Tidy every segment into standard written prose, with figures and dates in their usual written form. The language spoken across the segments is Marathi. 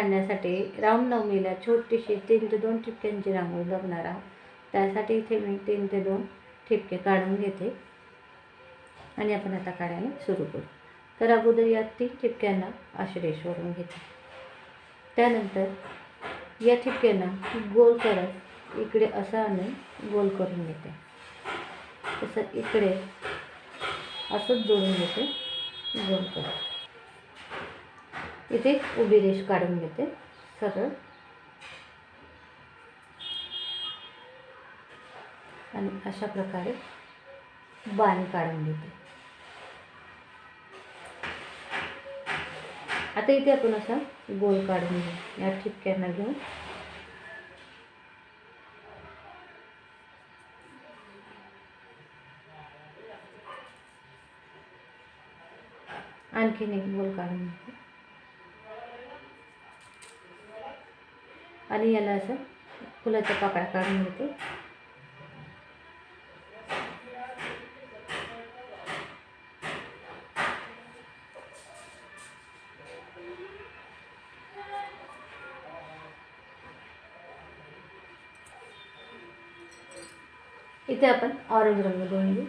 काढण्यासाठी रामनवमीला छोटीशी 3 ते 2 ठिपक्यांची रांगोळी बघणार आहोत. त्यासाठी इथे मी 3 ते 2 ठिपके काढून घेते आणि आपण आता काढायला सुरू करू. तर अगोदर या 3 ठिपक्यांना अशी रेष ओढून घेते. त्यानंतर या ठिपक्यांना गोल करत इकडे असं आणून गोल करून घेते. तसं इकडे असंच जोडून घेते गोल करत. इथे उभी रेष काढून घेते सरळ आणि अशा प्रकारे बाण काढून घेते. आता इथे आपण असा गोल काढून घेऊ. या ठिपक्यांना घेऊन आणखीन एक गोल काढून घेते आणि याला असं फुलाच्या पाकळ्या काढून घेते. इथे आपण ऑरेंज रंग देऊन घेऊ.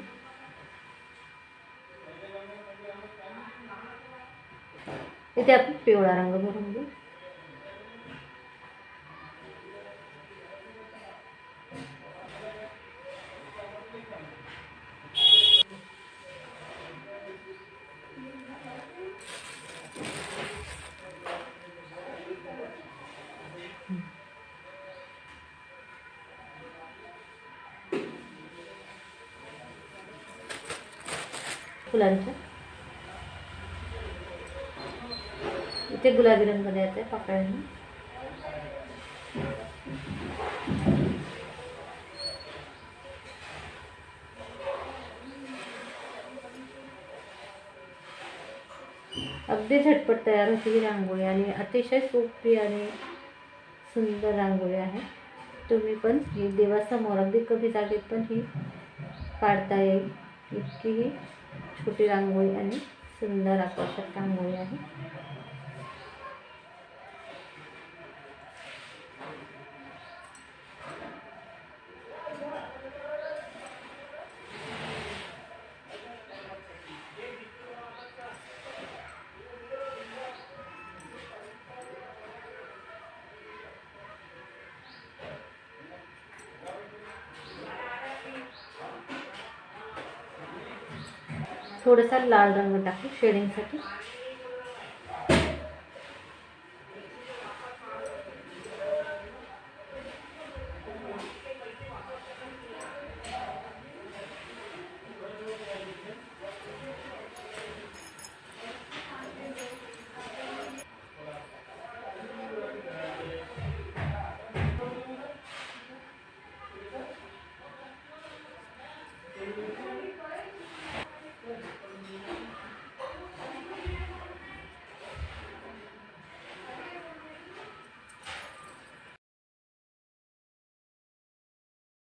इथे आपण पिवळा रंग भरून घेऊ. फुलांच्या इथे गुलाबी रंग द्यायचा आहे पाकळ्यांना. अगदी झटपट तयार होती ही रांगोळी आणि अतिशय सोपी आणि सुंदर रांगोळी आहे. तुम्ही पण ही देवासमोर अगदी कमी जागेत पण ही काढता येईल. इतकी ही छोटी रांगोळी आणि सुंदर आकर्षक रांगोळी आहे. थोडासा लाल रंग टाकू शेडिंगसाठी.